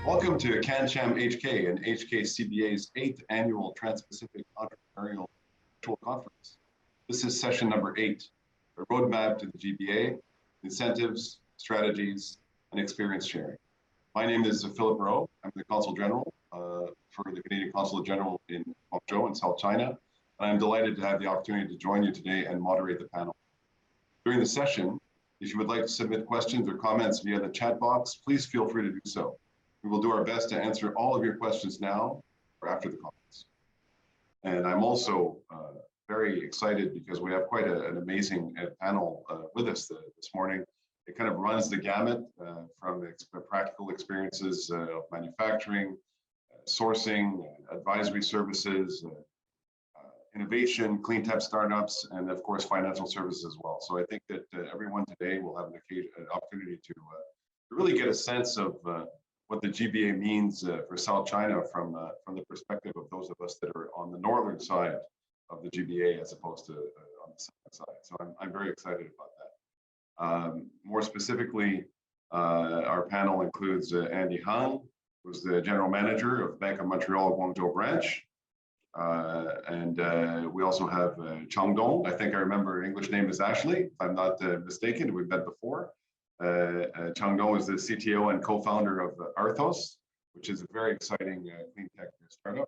Welcome to CanCham HK and HKCBA's 8th annual Transpacific Entrepreneurial Virtual Conference. This is session number 8, a roadmap to the GBA, incentives, strategies, and experience sharing. My name is Philippe Rheault. I'm the Consul General for the Canadian Consulate General in Guangzhou in South China. And I'm delighted to have the opportunity to join you today and moderate the panel. During the session, if you would like to submit questions or comments via the chat box, please feel free to do so. We will do our best to answer all of your questions now or after the conference. And I'm also very excited because we have quite an amazing panel with us this morning. It kind of runs the gamut from the practical experiences of manufacturing, sourcing, advisory services, innovation, clean tech startups, and of course, financial services as well. So I think that everyone today will have an opportunity to really get a sense of what the GBA means for South China from the perspective of those of us that are on the northern side of the GBA as opposed to on the southern side. So I'm very excited about that. More specifically, our panel includes Andy Heng, who's the general manager of Bank of Montreal Guangzhou branch. And we also have Chang. I think I remember her English name is Ashley, if I'm not mistaken. We've met before. Chang is the CTO and co-founder of Erthos, which is a very exciting clean tech startup.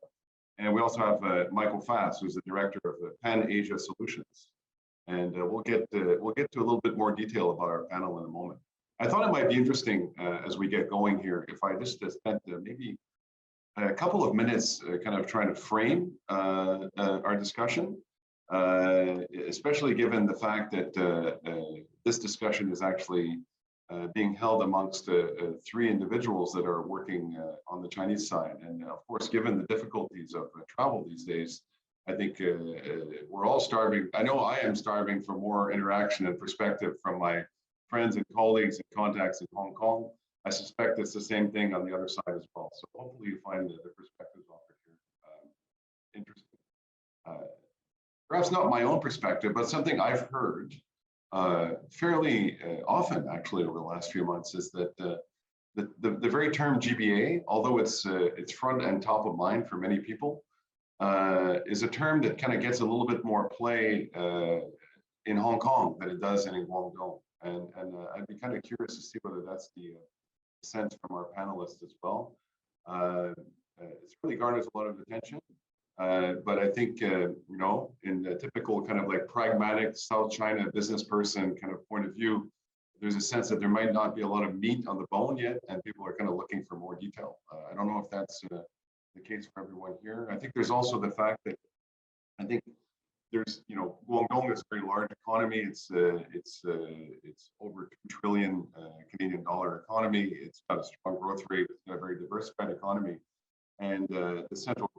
And we also have Michael Faass, who's the director of Panasia Solutions. And we'll get to a little bit more detail about our panel in a moment. I thought it might be interesting as we get going here if I just spent maybe a couple of minutes kind of trying to frame our discussion, especially given the fact that this discussion is actually being held amongst 3 individuals that are working on the Chinese side. And of course, given the difficulties of travel these days, I think we're all starving. I know I am starving for more interaction and perspective from my friends and colleagues and contacts in Hong Kong. I suspect it's the same thing on the other side as well. So hopefully you find the perspectives offered here interesting. Perhaps not my own perspective, but something I've heard fairly often actually over the last few months is that the very term GBA, although it's front and top of mind for many people, is a term that kind of gets a little bit more play in Hong Kong than it does in Guangzhou. And I'd be kind of curious to see whether that's the sense from our panelists as well. It's really garners a lot of attention. But I think, you know, in the typical kind of like pragmatic South China business person kind of point of view, there's a sense that there might not be a lot of meat on the bone yet, and people are kind of looking for more detail. I don't know if that's the case for everyone here. I think there's also the fact that I think there's, you know, Guangdong is a very large economy. It's over 2 trillion Canadian dollar economy. It's got a strong growth rate. It's got a very diversified economy. And not the central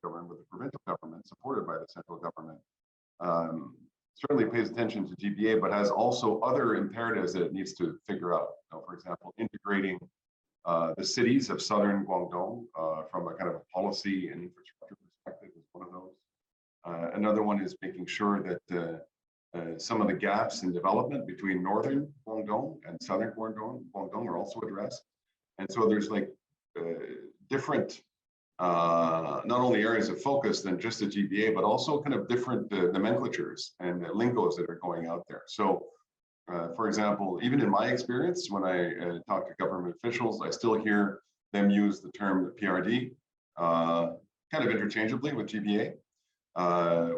government, but the provincial government, supported by the central government, certainly pays attention to GBA, but has also other imperatives that it needs to figure out. You know, for example, integrating the cities of southern Guangdong from a kind of a policy and infrastructure perspective is one of those. Another one is making sure that some of the gaps in development between northern Guangdong and southern Guangdong are also addressed. And so there's like different, not only areas of focus than just the GBA, but also kind of different nomenclatures and lingos that are going out there. So, for example, even in my experience, when I talk to government officials, I still hear them use the term PRD kind of interchangeably with GBA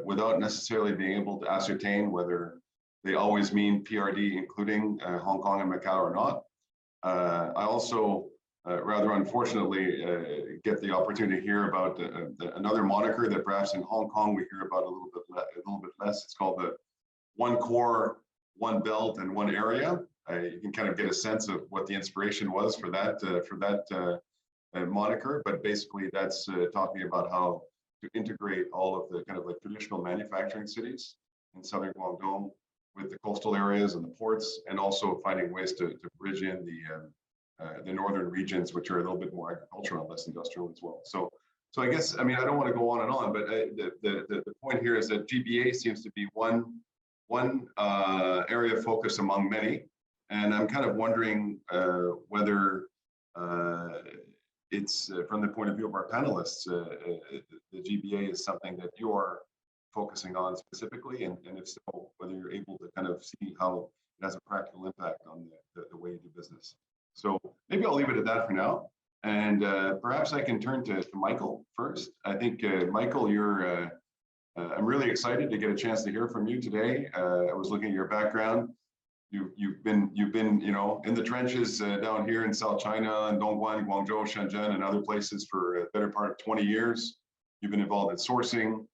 without necessarily being able to ascertain whether they always mean PRD, including Hong Kong and Macau or not. I also rather unfortunately, get the opportunity to hear about another moniker that perhaps in Hong Kong we hear about a little bit less. It's called the One Core, One Belt, and One Area. You can kind of get a sense of what the inspiration was for that moniker, but basically that's talking about how to integrate all of the kind of like traditional manufacturing cities in southern Guangdong with the coastal areas and the ports, and also finding ways to bridge in the northern regions, which are a little bit more agricultural and less industrial as well. So I guess, I mean, I don't want to go on and on, but the point here is that GBA seems to be one area of focus among many. And I'm kind of wondering whether it's from the point of view of our panelists, the GBA is something that you are focusing on specifically, and if so, whether you're able to kind of see how it has a practical impact on the way you do business. So maybe I'll leave it at that for now. And perhaps I can turn to Michael first. I think, Michael, you're, I'm really excited to get a chance to hear from you today. I was looking at your background. You've been, you know, in the trenches down here in South China and Dongguan, Guangzhou, Shenzhen, and other places for a better part of 20 years. You've been involved in sourcing.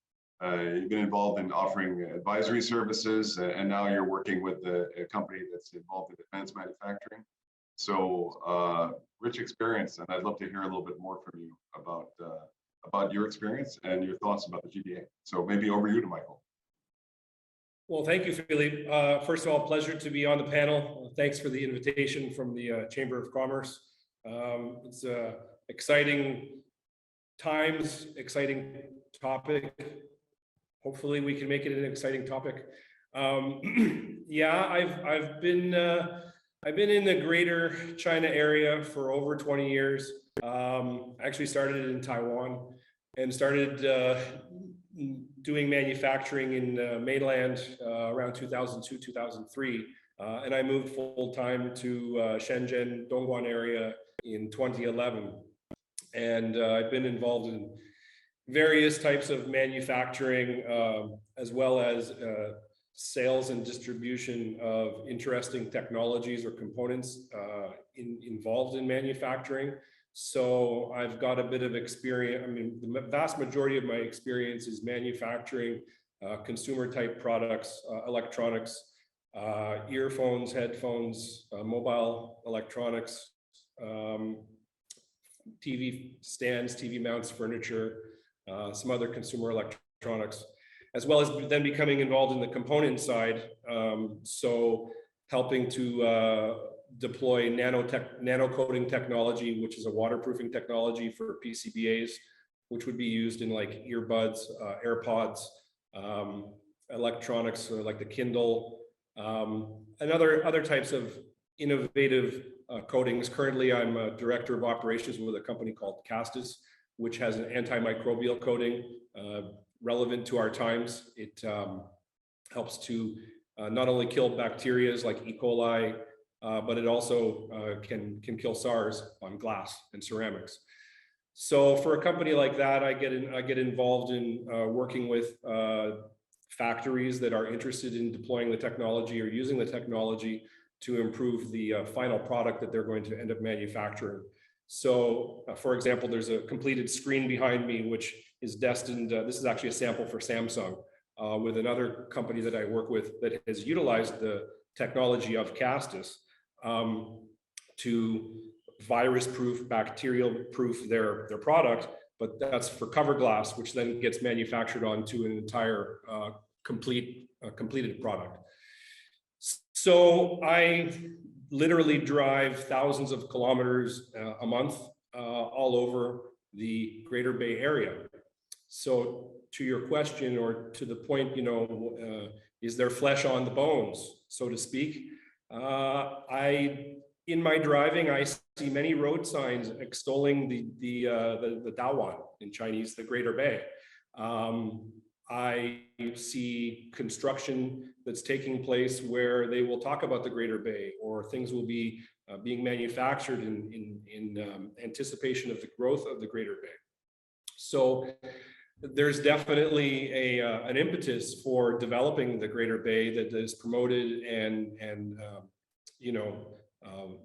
You've been involved in offering advisory services, and now you're working with a company that's involved in advanced manufacturing. So rich experience, and I'd love to hear a little bit more from you about your experience and your thoughts about the GBA. So maybe over you to Michael. Well, thank you, Philippe. First of all, pleasure to be on the panel. Thanks for the invitation from the Chamber of Commerce. It's exciting times, exciting topic. Hopefully we can make it an exciting topic. Yeah, I've been in the greater China area for over 20 years. I actually started in Taiwan and started doing manufacturing in mainland around 2002, 2003. And I moved full-time to Shenzhen, Dongguan area in 2011. And I've been involved in various types of manufacturing, as well as sales and distribution of interesting technologies or components involved in manufacturing. So I've got a bit of experience. I mean, the vast majority of my experience is manufacturing consumer type products, electronics, earphones, headphones, mobile electronics, TV stands, TV mounts, furniture, some other consumer electronics, as well as then becoming involved in the component side. So helping to deploy nano coating technology, which is a waterproofing technology for PCBAs, which would be used in like earbuds, AirPods, electronics like the Kindle, and other types of innovative coatings. Currently, I'm a director of operations with a company called Castus, which has an antimicrobial coating relevant to our times. It helps to not only kill bacteria like E. coli, but it also can kill SARS on glass and ceramics. So for a company like that, I get involved in working with factories that are interested in deploying the technology or using the technology to improve the final product that they're going to end up manufacturing. So for example, there's a completed screen behind me, which is destined, this is actually a sample for Samsung, with another company that I work with that has utilized the technology of Castus to virus-proof, bacterial-proof their product, but that's for cover glass, which then gets manufactured onto an entire completed product. So I literally drive thousands of kilometers a month all over the Greater Bay Area. So to your question, or to the point, you know, is there flesh on the bones, so to speak? In my driving, I see many road signs extolling the Dawan, in Chinese, the Greater Bay. I see construction that's taking place where they will talk about the Greater Bay, or things will be being manufactured in anticipation of the growth of the Greater Bay. So there's definitely an impetus for developing the Greater Bay that is promoted and you know,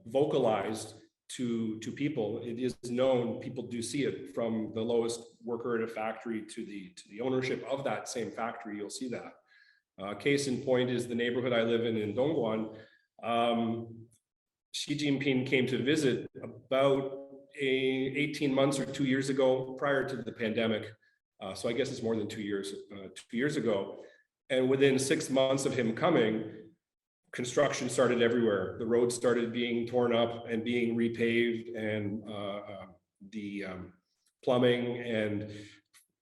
vocalized to people. It is known, people do see it, from the lowest worker at a factory to the ownership of that same factory. You'll see that. Case in point is the neighborhood I live in Dongguan. Xi Jinping came to visit about 18 months or 2 years ago, prior to the pandemic. So I guess it's more than 2 years, 2 years ago. And within 6 months of him coming, construction started everywhere. The roads started being torn up and being repaved, and the plumbing and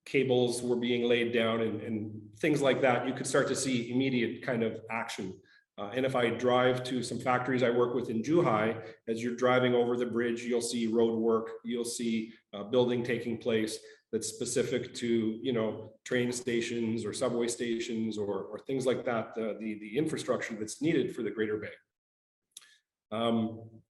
cables were being laid down, and things like that. You could start to see immediate kind of action. And if I drive to some factories I work with in Zhuhai, as you're driving over the bridge, you'll see road work, you'll see building taking place that's specific to, you know, train stations or subway stations or things like that, the infrastructure that's needed for the Greater Bay.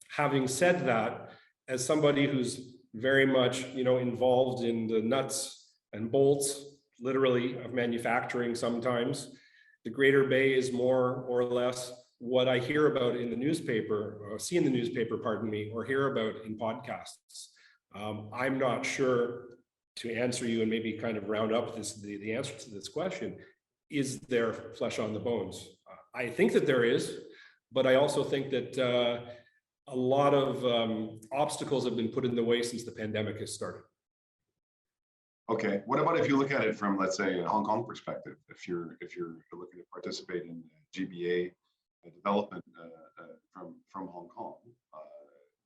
Having said that, as somebody who's very much, you know, involved in the nuts and bolts, literally, of manufacturing sometimes, the Greater Bay is more or less what I hear about in the newspaper, or see in the newspaper, pardon me, or hear about in podcasts. I'm not sure, to answer you and maybe kind of round up the answer to this question, is there flesh on the bones? I think that there is, but I also think that a lot of obstacles have been put in the way since the pandemic has started. Okay, what about if you look at it from, let's say, a Hong Kong perspective? If you're looking to participate in GBA development from Hong Kong,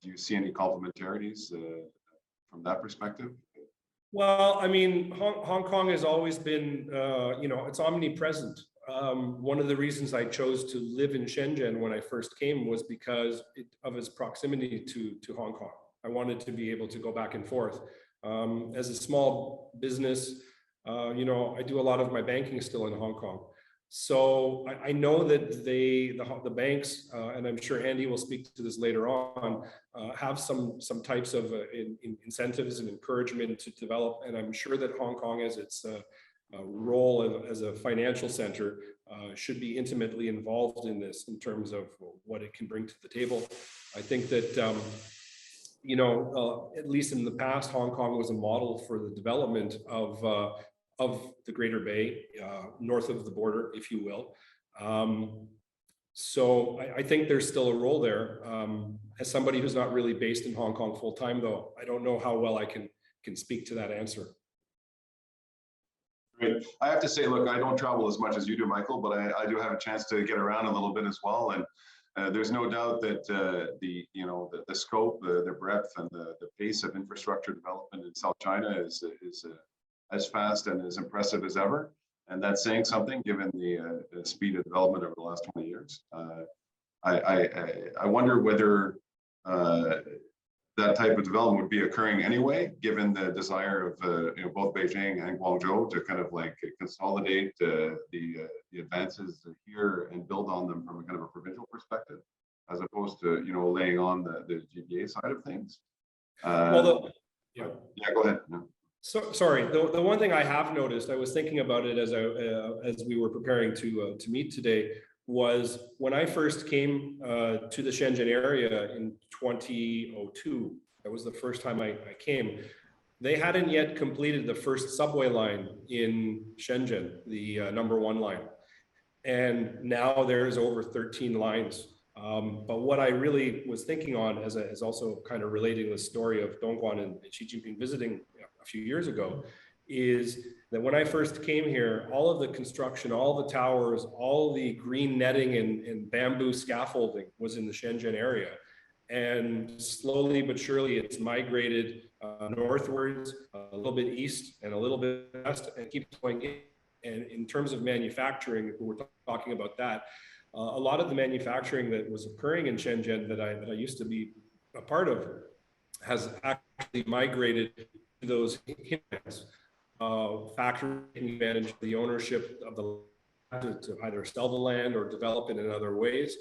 do you see any complementarities from that perspective? Well, I mean, Hong Kong has always been, you know, it's omnipresent. One of the reasons I chose to live in Shenzhen when I first came was because of its proximity to Hong Kong. I wanted to be able to go back and forth. As a small business, you know, I do a lot of my banking still in Hong Kong. So I know that the banks, and I'm sure Andy will speak to this later on, have some types of incentives and encouragement to develop. And I'm sure that Hong Kong, as its role as a financial center, should be intimately involved in this in terms of what it can bring to the table. I think that you know, at least in the past, Hong Kong was a model for the development of the Greater Bay, north of the border, if you will. So I think there's still a role there. As somebody who's not really based in Hong Kong full time, though, I don't know how well I can speak to that answer. Great. I have to say, look, I don't travel as much as you do, Michael, but I do have a chance to get around a little bit as well. And there's no doubt that the scope, the breadth, and the pace of infrastructure development in South China is as fast and as impressive as ever. And that's saying something given the speed of development over the last 20 years. I wonder whether that type of development would be occurring anyway, given the desire of both Beijing and Guangzhou to kind of like consolidate the advances here and build on them from a kind of a provincial perspective, as opposed to laying on the GBA side of things. Well, yeah, go ahead. No. So sorry. The one thing I have noticed, I was thinking about it as we were preparing to meet today, was when I first came to the Shenzhen area in 2002. That was the first time I came. They hadn't yet completed the first subway line in Shenzhen, the #1 line, and now there's over 13 lines. But what I really was thinking on, as also kind of relating the story of Dongguan and Xi Jinping visiting a few years ago, is that when I first came here, all of the construction, all the towers, all the green netting and bamboo scaffolding was in the Shenzhen area. And slowly but surely it's migrated northwards, a little bit east and a little bit west, and keeps going in. And in terms of manufacturing, if we're talking about that, a lot of the manufacturing that was occurring in Shenzhen that I used to be a part of has actually migrated to those hinterlands. Factories taking advantage of the ownership of the land to either sell the land or develop it in other ways.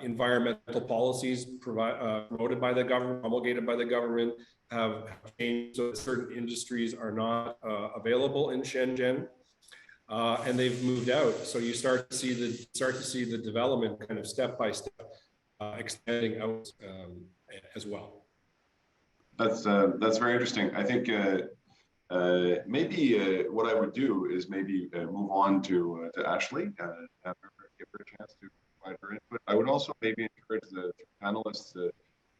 Environmental policies promoted by the government, promulgated by the government, have changed so that certain industries are not available in Shenzhen, and they've moved out. So you start to see the development kind of step by step expanding out as well. That's very interesting. I think. Maybe what I would do is maybe move on to Ashley, give her a chance to provide her input. I would also maybe encourage the panelists,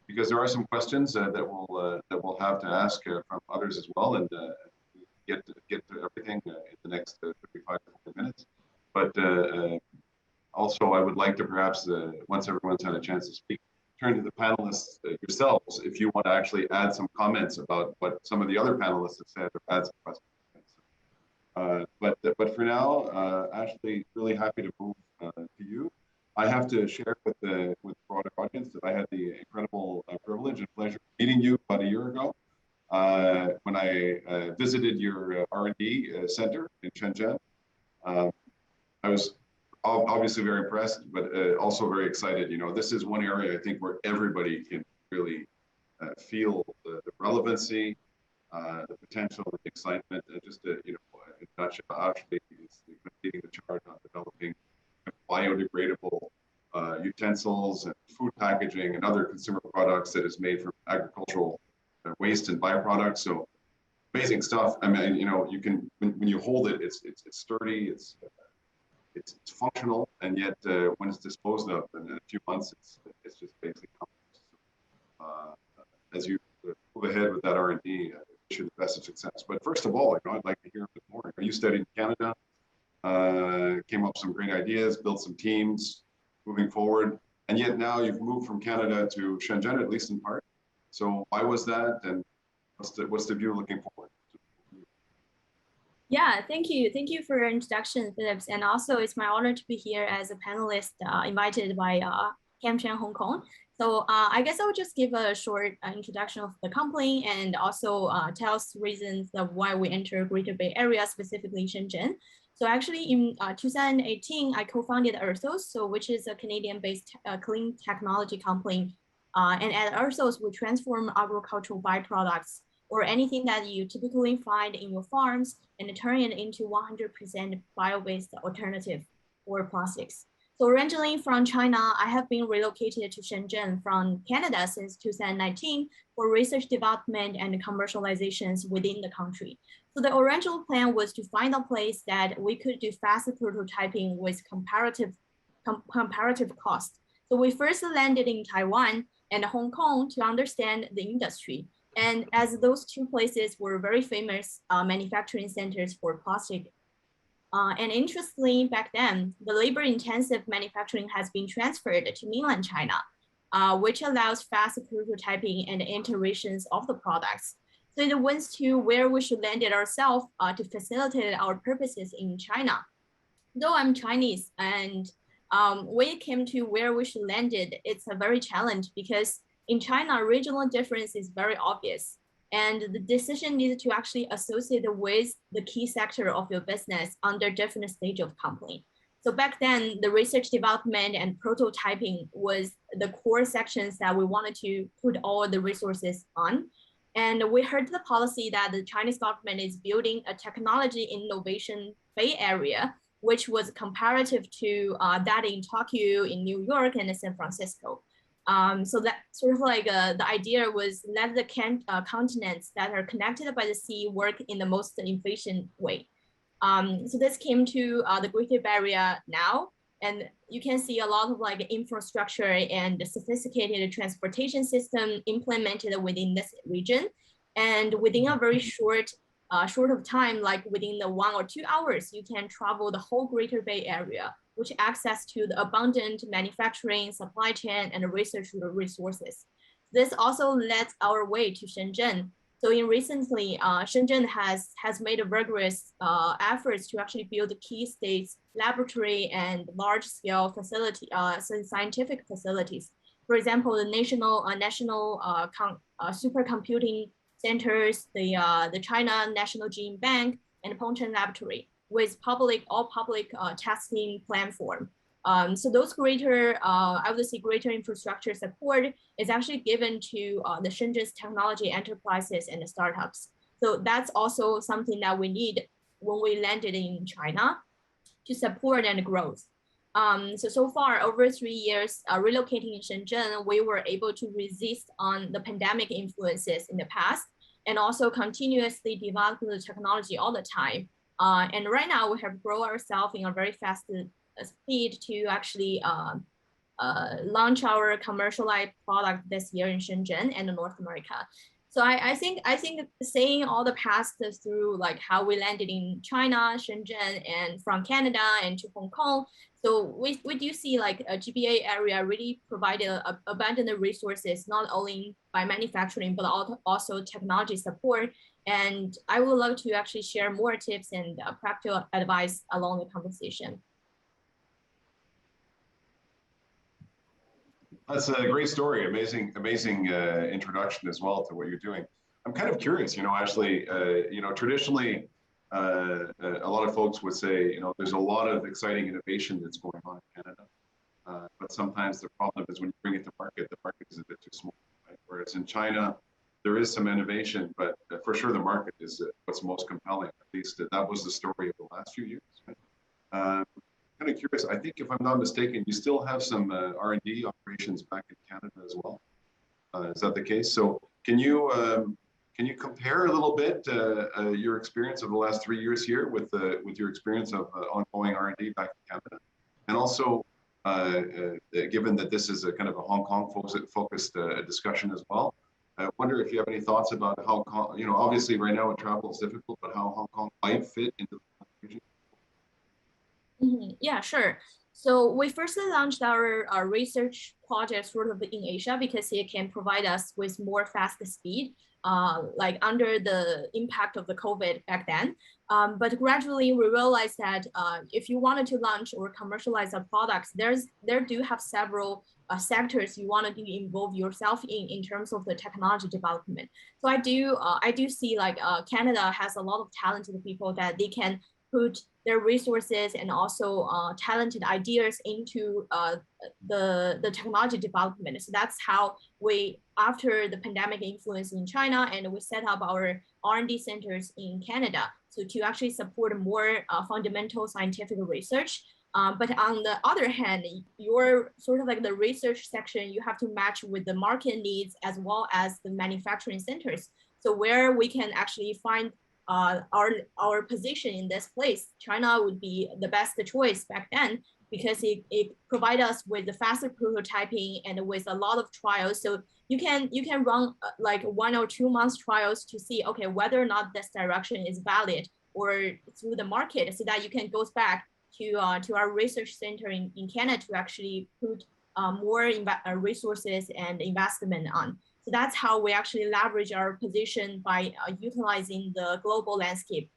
because there are some questions that we'll have to ask from others as well, and get to everything in the next 35 to 40 minutes. But also, I would like to perhaps, once everyone's had a chance to speak, turn to the panelists yourselves if you want to actually add some comments about what some of the other panelists have said, or add some questions. But for now, Ashley, really happy to move to you. I have to share with the broader audience that I had the incredible privilege and pleasure of meeting you about a year ago when I visited your R&D center in Shenzhen. I was obviously very impressed, but also very excited. You know, this is one area I think where everybody can really feel the relevancy, the potential, the excitement, just to, you know, in nutshell, actually is leading the charge on developing biodegradable utensils and food packaging and other consumer products that is made from agricultural waste and byproducts. So amazing stuff. I mean, you know, you can when you hold it, it's sturdy, it's functional, and yet when it's disposed of in a few months, it's just basically as you move ahead with that R&D, wish you the best of success. But first of all, you know, I'd like to hear a bit more. You studied in Canada, came up with some great ideas, built some teams, moving forward, and yet now you've moved from Canada to Shenzhen, at least in part. So why was that, and what's the view looking forward? Yeah, thank you. Thank you for your introduction, Philippe. And also, it's my honor to be here as a panelist invited by Chang, Hong Kong. So I guess I'll just give a short introduction of the company and also tell us reasons of why we enter Greater Bay Area, specifically Shenzhen. So actually in 2018, I co-founded Erthos, which is a Canadian-based clean technology company. And at Erthos, we transform agricultural byproducts or anything that you typically find in your farms and turn it into 100% bio-based alternative for plastics. So originally from China, I have been relocated to Shenzhen from Canada since 2019 for research development and commercializations within the country. So the original plan was to find a place that we could do faster prototyping with comparative cost. So we first landed in Taiwan and Hong Kong to understand the industry. And as those two places were very famous manufacturing centers for plastic. And interestingly, back then, the labor-intensive manufacturing has been transferred to mainland China, which allows fast prototyping and iterations of the products. So it went to where we should land it ourselves to facilitate our purposes in China. Though I'm Chinese, and when it came to where we should land it, it's a very challenge because in China, regional difference is very obvious. And the decision needed to actually associate with the key sector of your business under different stage of company. So back then, the research development and prototyping was the core sections that we wanted to put all the resources on. And we heard the policy that the Chinese government is building a technology innovation Bay Area, which was comparative to that in Tokyo, in New York, and in San Francisco. So that sort of like the idea was let the continents that are connected by the sea work in the most efficient way. So this came to the Greater Bay Area now, and you can see a lot of like infrastructure and sophisticated transportation system implemented within this region. And within a very short of time, like within the 1 or 2 hours, you can travel the whole Greater Bay Area, which access to the abundant manufacturing, supply chain, and research resources. This also led our way to Shenzhen. So in recently, Shenzhen has made a rigorous efforts to actually build key states, laboratory, and large-scale facility, scientific facilities. For example, the national supercomputing centers, the China National Gene Bank, and Pengcheng Laboratory, with all public testing platform. So those greater, I would say greater infrastructure support is actually given to the Shenzhen's technology enterprises and the startups. So that's also something that we need when we landed in China to support and growth. So far, over 3 years, relocating in Shenzhen, we were able to resist on the pandemic influences in the past, and also continuously develop the technology all the time. And right now, we have grown ourselves in a very fast speed to actually launch our commercialized product this year in Shenzhen and North America. So I think saying all the past through like how we landed in China, Shenzhen, and from Canada and to Hong Kong. So we do see like a GBA area really provided abundant resources, not only by manufacturing, but also technology support. And I would love to actually share more tips and practical advice along the conversation. That's a great story. Amazing, amazing introduction as well to what you're doing. I'm kind of curious, actually, traditionally, a lot of folks would say, there's a lot of exciting innovation that's going on in Canada. But sometimes the problem is when you bring it to market, the market is a bit too small, right? Whereas in China, there is some innovation, but for sure the market is what's most compelling. At least that was the story of the last few years. Right? Kind of curious. I think if I'm not mistaken, you still have some R&D operations back in Canada as well. Is that the case? So can you compare a little bit your experience of the last 3 years here with your experience of ongoing R&D back in Canada, and also given that this is a kind of a Hong Kong focused discussion as well, I wonder if you have any thoughts about how, obviously right now travel is difficult, but how Hong Kong might fit into the region. Yeah, sure. So we firstly launched our research project sort of in Asia because it can provide us with more fast speed, like under the impact of the COVID back then. But gradually we realized that if you wanted to launch or commercialize our products, there do have several sectors you want to involve yourself in terms of the technology development. So I do see like Canada has a lot of talented people that they can put their resources and also talented ideas into the technology development. So that's how we, after the pandemic influence in China, and we set up our R&D centers in Canada, so to actually support more fundamental scientific research. But on the other hand, your sort of like the research section, you have to match with the market needs as well as the manufacturing centers. So where we can actually find our position in this place, China would be the best choice back then because it provides us with the faster prototyping and with a lot of trials. So you can run like 1 or 2 months trials to see, okay, whether or not this direction is valid or through the market, so that you can go back to our research center in Canada to actually put more resources and investment on. So that's how we actually leverage our position by utilizing the global landscape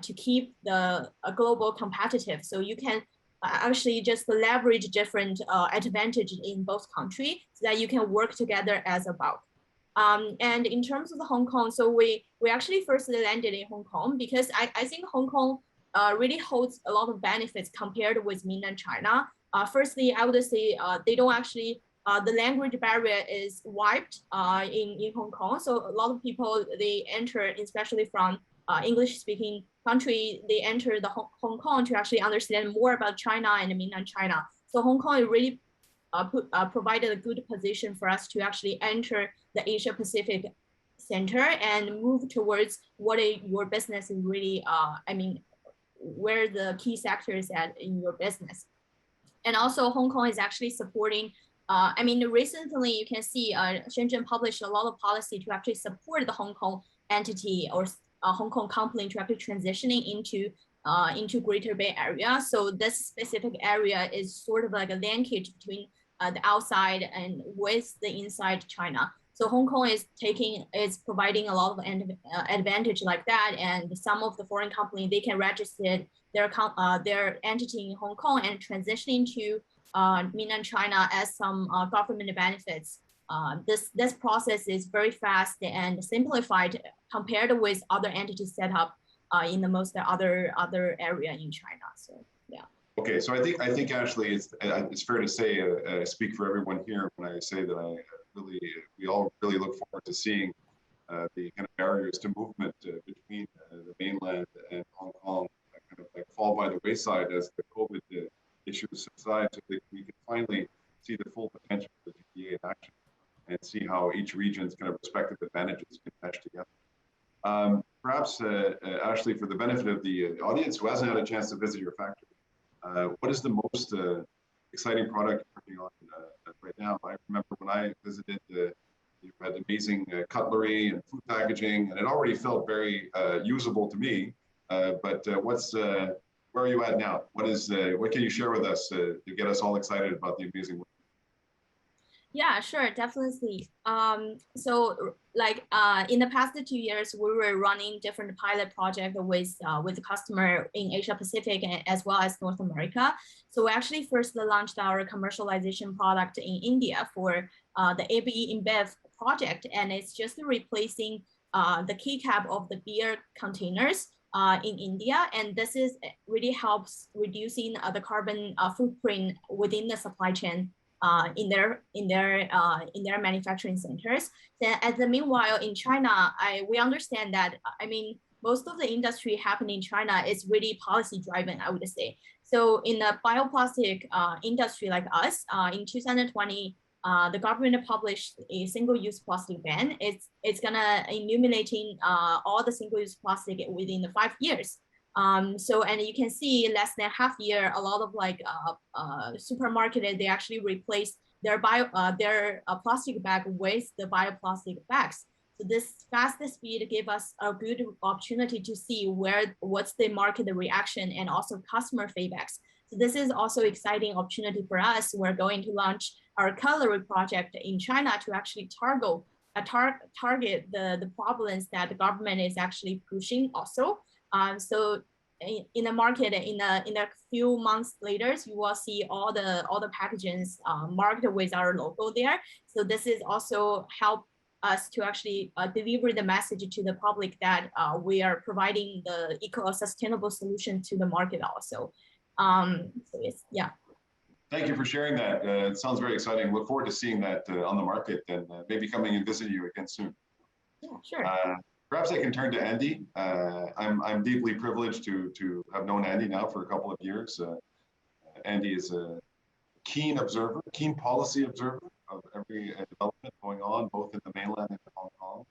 to keep the global competitive. So you can actually just leverage different advantages in both countries so that you can work together as a bulk. And in terms of the Hong Kong, so we actually first landed in Hong Kong because I think Hong Kong really holds a lot of benefits compared with mainland China. Firstly, I would say they don't actually, the language barrier is wiped in Hong Kong. So a lot of people, they enter, especially from English-speaking country, they enter the Hong Kong to actually understand more about China and mainland China. So Hong Kong really provided a good position for us to actually enter the Asia Pacific Center and move towards what your business is really, where the key sector is at in your business. And also Hong Kong is actually supporting, recently you can see Shenzhen published a lot of policy to actually support the Hong Kong entity or Hong Kong company to actually transitioning into Greater Bay Area. So this specific area is sort of like a linkage between the outside and with the inside China. So Hong Kong is providing a lot of advantage like that, and some of the foreign companies, they can register their entity in Hong Kong and transitioning to mainland China as some government benefits. This process is very fast and simplified compared with other entities set up in the most other area in China. So yeah. Okay, so I think actually it's fair to say, speak for everyone here when I say that we all really look forward to seeing the kind of barriers to movement between the mainland and Hong Kong kind of like fall by the wayside as the COVID issues subside, so that we can finally see the full potential of the GBA in action and see how each region's kind of respective advantages can mesh together. Perhaps, Ashley, for the benefit of the audience who hasn't had a chance to visit your factory, what is the most exciting product you're working on right now? I remember when I visited, you had amazing cutlery and food packaging, and it already felt very usable to me. But where are you at now? What can you share with us to get us all excited about the amazing work? Yeah, sure, definitely. So like in the past 2 years, we were running different pilot projects with the customer in Asia Pacific as well as North America. So we actually first launched our commercialization product in India for the ABE InBev project, and it's just replacing the keycap of the beer containers in India, and this is really helps reducing the carbon footprint within the supply chain in their manufacturing centers. Then, at the meanwhile, in China, we understand that most of the industry happening in China is really policy driven, I would say. So in the bioplastic industry like us, in 2020, the government published a single-use plastic ban. It's gonna eliminating all the single-use plastic within the 5 years. So, and you can see less than half year, a lot of like supermarket, they actually replace their plastic bag with the bioplastic bags. So this fast speed gave us a good opportunity to see what's the market reaction and also customer feedbacks. So this is also exciting opportunity for us. We're going to launch our cutlery project in China to actually target the problems that the government is actually pushing also. So in the market, in a few months later, you will see all the packages marked with our logo there. So this is also help us to actually deliver the message to the public that we are providing the eco-sustainable solution to the market also. So it's, yeah. Thank you for sharing that. It sounds very exciting. Look forward to seeing that on the market and maybe coming and visiting you again soon. Yeah, sure. Perhaps I can turn to Andy. I'm deeply privileged to have known Andy now for a couple of years. Andy is a keen observer, keen policy observer of every development going on, both in the mainland and in Hong Kong.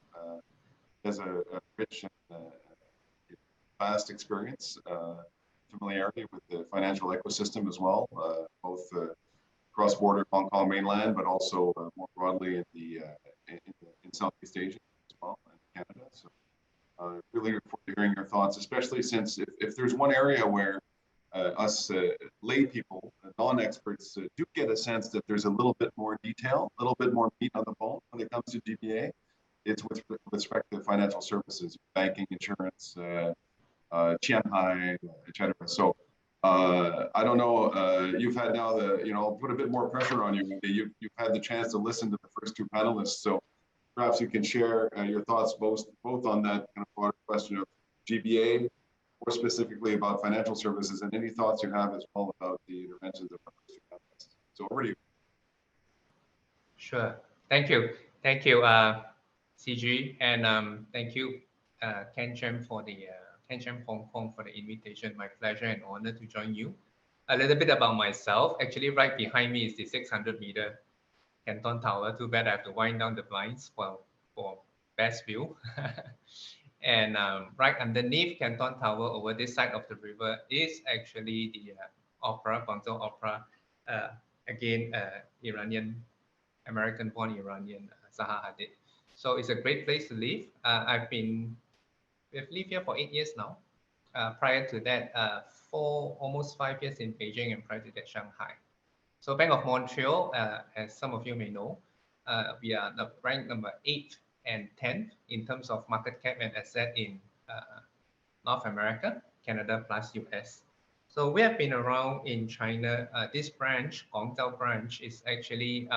Has a rich and vast experience, familiarity with the financial ecosystem as well, both cross-border Hong Kong mainland, but also more broadly in Southeast Asia as well, and Canada. So really look forward to hearing your thoughts, especially since if there's one area where us lay people, non-experts, do get a sense that there's a little bit more detail, a little bit more meat on the bone when it comes to GBA, it's with respect to financial services, banking, insurance, Shanghai, etc. So I don't know, you've had now I'll put a bit more pressure on you. You've had the chance to listen to the first two panelists. So perhaps you can share your thoughts both on that kind of broader question of GBA, more specifically about financial services, and any thoughts you have as well about the interventions of our first two panelists. So over to you. Sure. Thank you, CG, and thank you, Chang for the Chang Hong Kong for the invitation. My pleasure and honor to join you. A little bit about myself. Actually, right behind me is the 600-meter Canton Tower. Too bad I have to wind down the blinds for best view. And right underneath Canton Tower, over this side of the river, is actually the opera, Guangzhou Opera. Again, American-born Iranian, Zaha Hadid. So it's a great place to live. We've lived here for 8 years now. Prior to that, for almost 5 years in Beijing, and prior to that, Shanghai. So Bank of Montreal, as some of you may know, we are ranked number 8 and 10th in terms of market cap and asset in North America, Canada plus US. So we have been around in China. This branch, Guangzhou branch, is actually,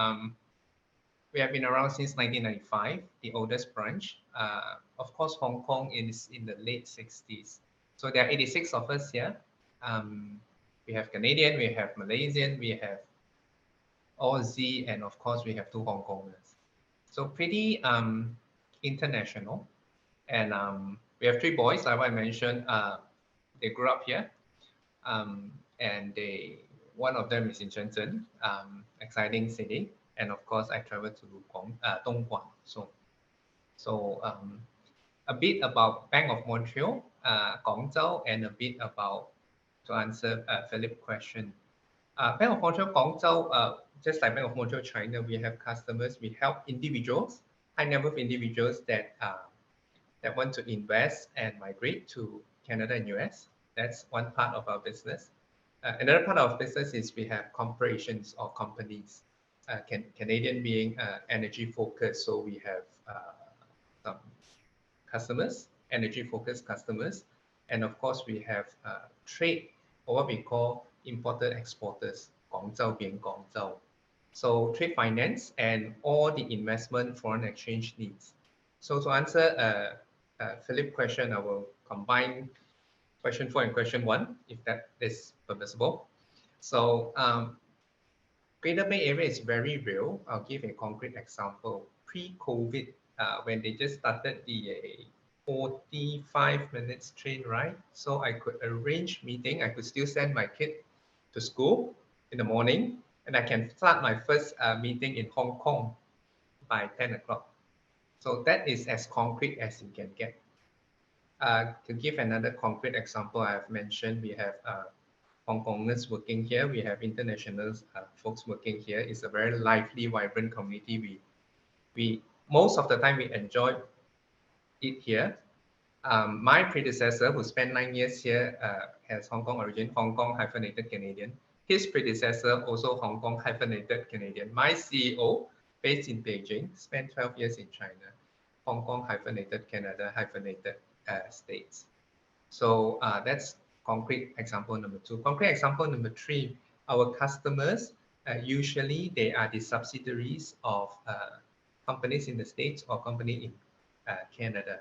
we have been around since 1995, the oldest branch. Of course, Hong Kong is in the late 60s. So there are 86 of us here. We have Canadian, we have Malaysian, we have Aussie, and of course, we have 2 Hong Kongers. So pretty international. And we have 3 boys, like I mentioned. They grew up here. And one of them is in Shenzhen, exciting city. And of course, I traveled to Dongguan. So a bit about Bank of Montreal, Guangzhou, and a bit about, to answer Philippe's question. Bank of Montreal, Guangzhou, just like Bank of Montreal, China, we have customers. We help individuals, high net worth individuals that want to invest and migrate to Canada and US. That's one part of our business. Another part of our business is we have corporations or companies. Canadian being energy focused, so we have some customers, energy focused customers, and of course we have trade, or what we call importer exporters, Guangzhou being Guangzhou. So trade finance and all the investment foreign exchange needs. So to answer Philippe's question, I will combine question 4 and question 1, if that is permissible. So Greater Bay Area is very real. I'll give a concrete example. Pre-COVID, when they just started the 45 minutes train ride, so I could arrange meeting. I could still send my kid to school in the morning, and I can start my first meeting in Hong Kong by 10 o'clock. So that is as concrete as you can get. To give another concrete example, I've mentioned we have Hong Kongers working here. We have international folks working here. It's a very lively, vibrant community. We most of the time we enjoy it here. My predecessor, who spent 9 years here, has Hong Kong origin, Hong Kong hyphenated Canadian. His predecessor, also Hong Kong hyphenated Canadian. My CEO, based in Beijing, spent 12 years in China, Hong Kong hyphenated Canada hyphenated States. So that's concrete example number 2. Concrete example number 3, our customers, usually they are the subsidiaries of companies in the States or company in Canada.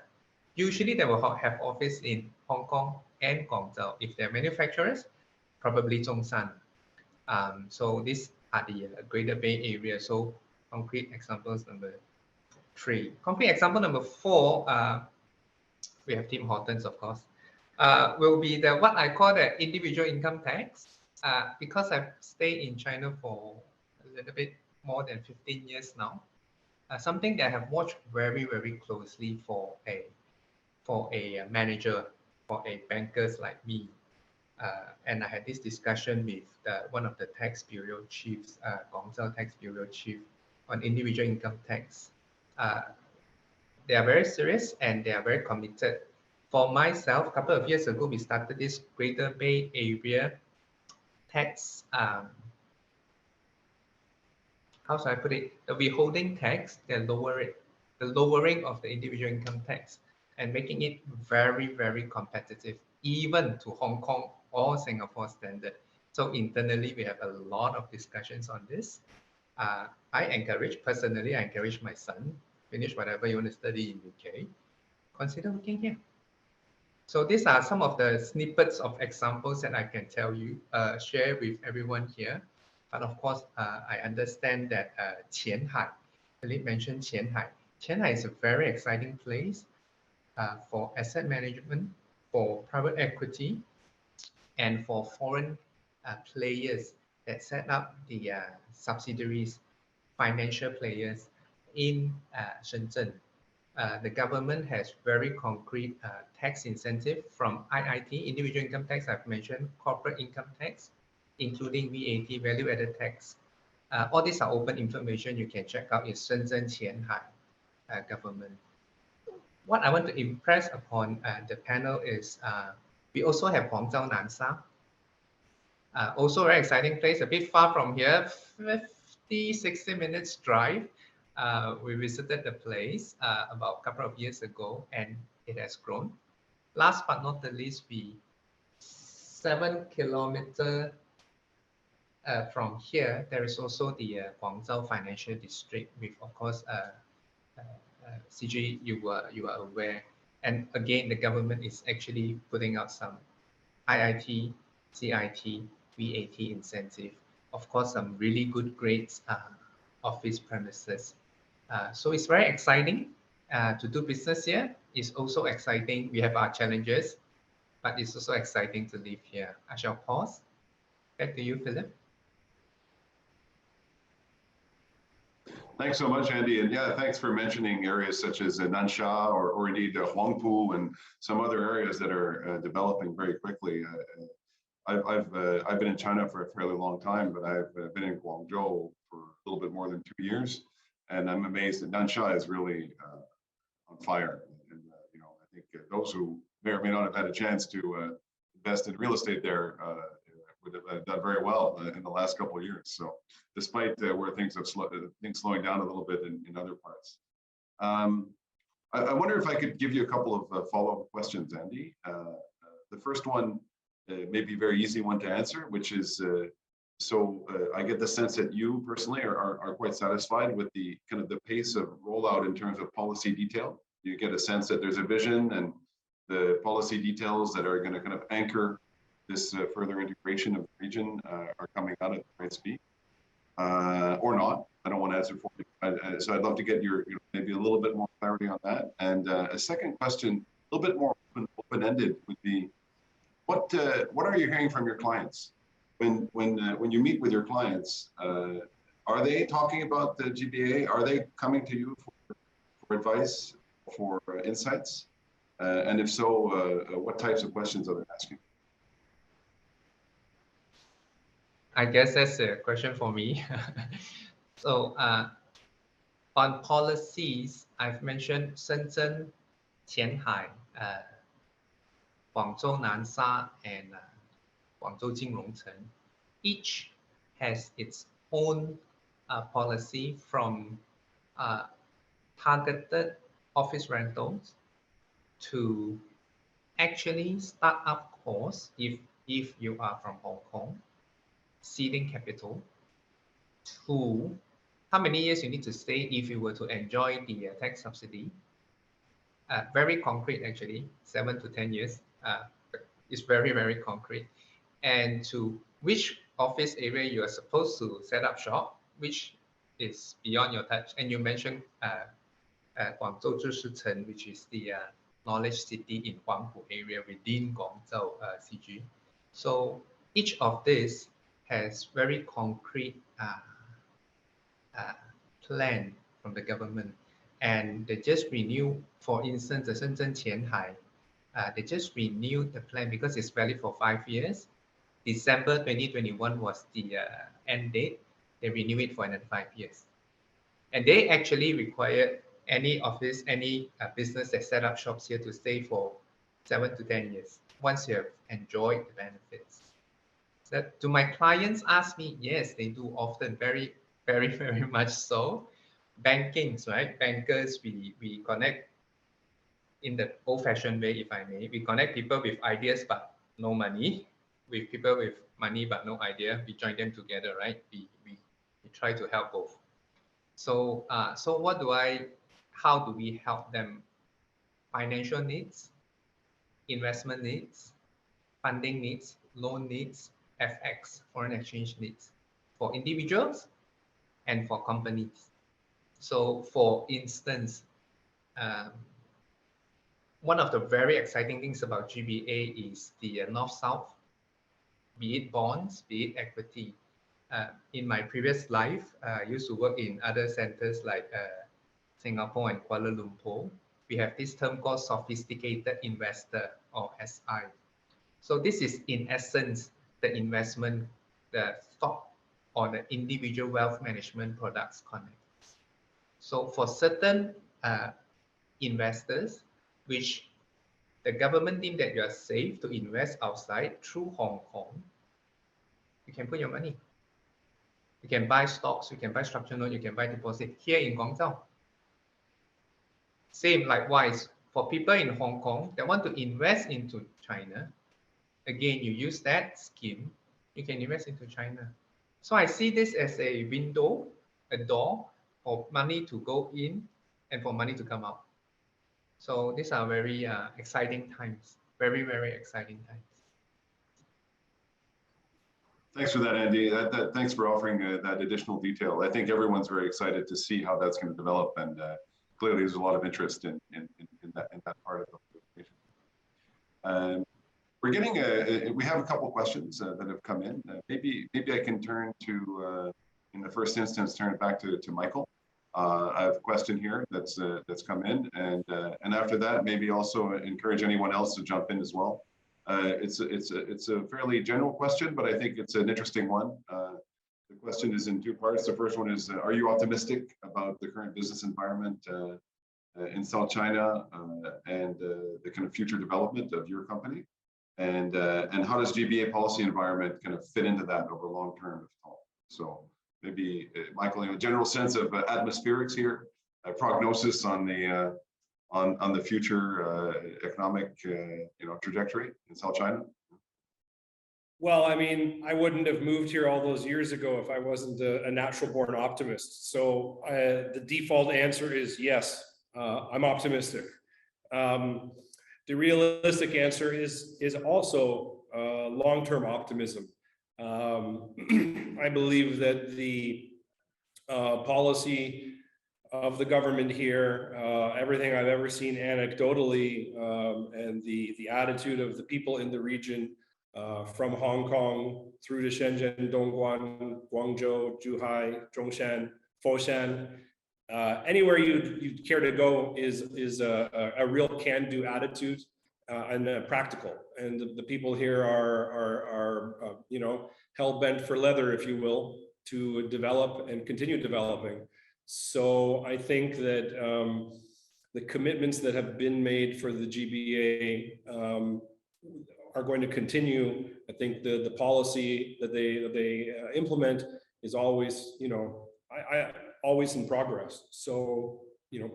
Usually they will have office in Hong Kong and Guangzhou. If they're manufacturers, probably Zhongshan. So these are the Greater Bay Area. So concrete examples number 3. Concrete example number 4, we have Tim Hortons, of course, will be the what I call the individual income tax. Because I've stayed in China for a little bit more than 15 years now, something that I have watched very, very closely for a manager, for a bankers like me. And I had this discussion with one of the tax bureau chiefs, Guangzhou tax bureau chief, on individual income tax. They are very serious and they are very committed. For myself, a couple of years ago, we started this Greater Bay Area tax, how should I put it? The withholding tax, the lowering of the individual income tax, and making it very, very competitive, even to Hong Kong or Singapore standard. So internally, we have a lot of discussions on this. Personally, I encourage my son, finish whatever you want to study in UK, consider working here. So these are some of the snippets of examples that I can tell you, share with everyone here. But of course, I understand that Qianhai, Philippe mentioned Qianhai. Qianhai is a very exciting place for asset management, for private equity, and for foreign players that set up the subsidiaries, financial players in Shenzhen. The government has very concrete tax incentive from IIT, individual income tax, I've mentioned, corporate income tax, including VAT, value added tax. All these are open information you can check out in Shenzhen Qianhai government. What I want to impress upon the panel is we also have Guangzhou Nansha. Also a very exciting place, a bit far from here, 50-60 minutes drive. We visited the place about a couple of years ago, and it has grown. Last but not the least, 7 kilometers from here, there is also the Guangzhou Financial District, with, of course, CG, you are aware. And again, the government is actually putting out some IIT, CIT, VAT incentive. Of course, some really good grades office premises. So it's very exciting to do business here. It's also exciting. We have our challenges, but it's also exciting to live here. I shall pause. Back to you, Philippe. Thanks so much, Andy. And yeah, thanks for mentioning areas such as Nansha or indeed Huangpu and some other areas that are developing very quickly. I've been in China for a fairly long time, but I've been in Guangzhou for a little bit more than 2 years. And I'm amazed that Nansha is really on fire. And you know, I think those who may or may not have had a chance to invest in real estate there would have done very well in the last couple of years. So despite where things have things slowing down a little bit in other parts. I wonder if I could give you a couple of follow-up questions, Andy. The first one may be a very easy one to answer, which is, I get the sense that you personally are quite satisfied with the kind of the pace of rollout in terms of policy detail. You get a sense that there's a vision and the policy details that are going to kind of anchor this further integration of the region are coming out at the right speed, or not. I don't want to answer for you. So I'd love to get your maybe a little bit more clarity on that. And a second question, a little bit more open-ended, would be, what are you hearing from your clients when you meet with your clients? Are they talking about the GBA? Are they coming to you for advice, for insights? And if so, what types of questions are they asking? I guess that's a question for me. So on policies, I've mentioned Shenzhen, Qianhai, Guangzhou Nansha, and Guangzhou Jinrongcheng. Each has its own policy, from targeted office rentals to actually startup course if you are from Hong Kong, seeding capital, to how many years you need to stay if you were to enjoy the tax subsidy. Very concrete, actually, 7 to 10 years. It's very, very concrete. And to which office area you are supposed to set up shop, which is beyond your touch. And you mentioned Guangzhou Zhishicheng, which is the knowledge city in Huangpu area within Guangzhou CG. So each of this has very concrete plan from the government, and they just renew. For instance, the Shenzhen Qianhai, they just renewed the plan because it's valid for 5 years. December 2021 was the end date. They renew it for another 5 years, and they actually require any office, any business that set up shops here to stay for 7 to 10 years once you have enjoyed the benefits. That, do my clients ask me? Yes, they do often, very, very, very much so. Bankings, right? Bankers, we connect in the old-fashioned way, if I may. We connect people with ideas but no money, with people with money but no idea. We join them together, right? We try to help both. So how do we help them? Financial needs, investment needs, funding needs, loan needs, FX, foreign exchange needs, for individuals and for companies. So for instance, one of the very exciting things about GBA is the North-South, be it bonds, be it equity. In my previous life, I used to work in other centers like Singapore and Kuala Lumpur. We have this term called sophisticated investor, or SI. So this is in essence the investment, the stock or the individual wealth management products connect. So for certain investors, which the government deemed that you are safe to invest outside through Hong Kong, you can put your money. You can buy stocks, you can buy structured note, you can buy deposit here in Guangzhou. Same likewise for people in Hong Kong that want to invest into China. Again, you use that scheme, you can invest into China. So I see this as a window, a door for money to go in and for money to come out. So these are very exciting times, very, very exciting times. Thanks for that, Andy. Thanks for offering that additional detail. I think everyone's very excited to see how that's going to develop, and clearly there's a lot of interest in that part of the presentation. We're getting we have a couple questions that have come in. Maybe I can turn to in the first instance turn it back to Michael. I have a question here that's come in, and after that maybe also encourage anyone else to jump in as well. It's a fairly general question, but I think it's an interesting one. The question is in two parts. The first one is, are you optimistic about the current business environment in South China and the kind of future development of your company? and how does GBA policy environment kind of fit into that over long term, if at all? So maybe Michael, in a general sense of atmospherics here, prognosis on the future economic trajectory in South China. Well, I mean, I wouldn't have moved here all those years ago if I wasn't a natural born optimist. So the default answer is yes, I'm optimistic. The realistic answer is also long-term optimism. I believe that the policy of the government here, everything I've ever seen anecdotally, and the attitude of the people in the region, from Hong Kong through to Shenzhen, Dongguan, Guangzhou, Zhuhai, Zhongshan, Foshan, anywhere you'd care to go is a real can-do attitude and practical. And the people here are hell-bent for leather, if you will, to develop and continue developing. So I think that the commitments that have been made for the GBA are going to continue. I think the policy that they implement is always, always in progress. So,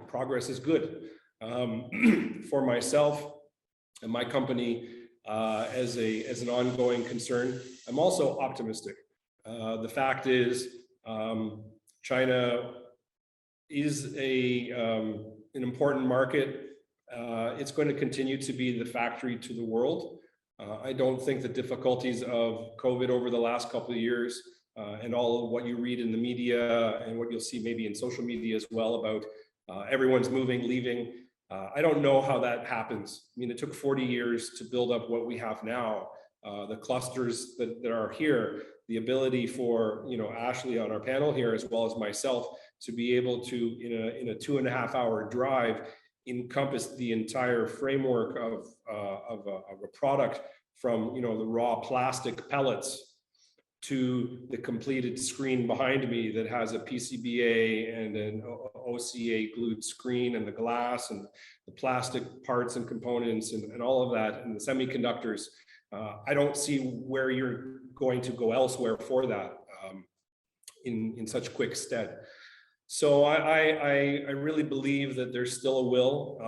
progress is good. For myself and my company, as an ongoing concern, I'm also optimistic. The fact is, China is an important market. It's going to continue to be the factory to the world. I don't think the difficulties of COVID over the last couple of years and all of what you read in the media and what you'll see maybe in social media as well about everyone's moving, leaving. I don't know how that happens. I mean, it took 40 years to build up what we have now. The clusters that are here, the ability for Ashley on our panel here, as well as myself, to be able to in a 2.5-hour drive encompass the entire framework of a product, from the raw plastic pellets to the completed screen behind me that has a PCBA and an OCA glued screen, and the glass and the plastic parts and components and all of that, and the semiconductors. I don't see where you're going to go elsewhere for that in such quick stead. So I really believe that there's still a will,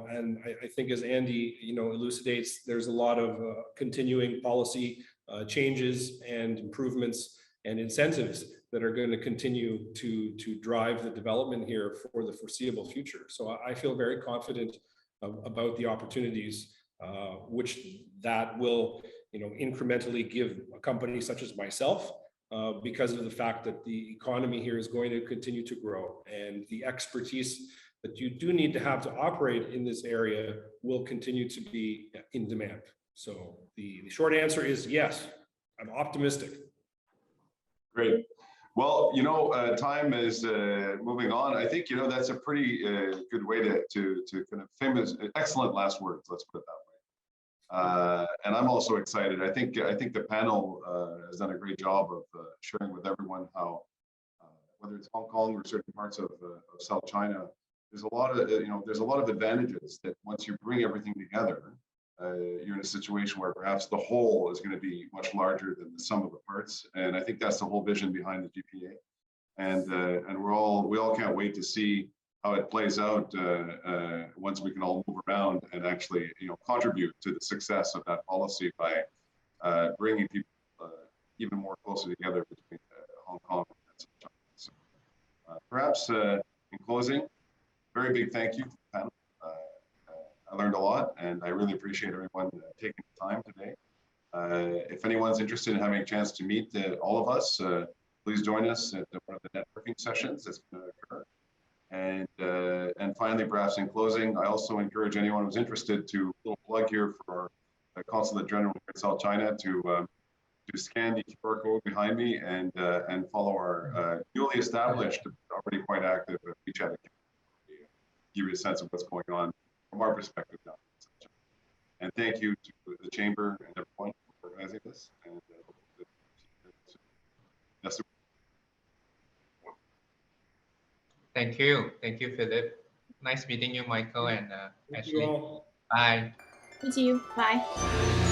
and I think, as Andy elucidates, there's a lot of continuing policy changes and improvements and incentives that are going to continue to drive the development here for the foreseeable future. So I feel very confident about the opportunities which that will incrementally give a company such as myself, because of the fact that the economy here is going to continue to grow, and the expertise that you do need to have to operate in this area will continue to be in demand. So the short answer is yes, I'm optimistic. Great. Well, time is moving on. I think that's a pretty good way to kind of excellent last words. Let's put it that way. And I'm also excited. I think the panel has done a great job of sharing with everyone how, whether it's Hong Kong or certain parts of South China, there's a lot of advantages that once you bring everything together, you're in a situation where perhaps the whole is going to be much larger than the sum of the parts. And I think that's the whole vision behind the GPA. And we all can't wait to see how it plays out once we can all move around and actually contribute to the success of that policy by bringing people even more closely together between Hong Kong and South China. So, perhaps in closing, very big thank you to the panel. I learned a lot, and I really appreciate everyone taking the time today. If anyone's interested in having a chance to meet all of us, please join us at one of the networking sessions that's going to occur. And finally, perhaps in closing, I also encourage anyone who's interested to little plug here for the Consulate General in South China to scan the QR code behind me and follow our newly established, already quite active WeChat account. Give you a sense of what's going on from our perspective now. And thank you to the Chamber and everyone for organizing this. And Thank you, Philippe. Nice meeting you, Michael and Ashley. You all. Bye. Thank you. Bye.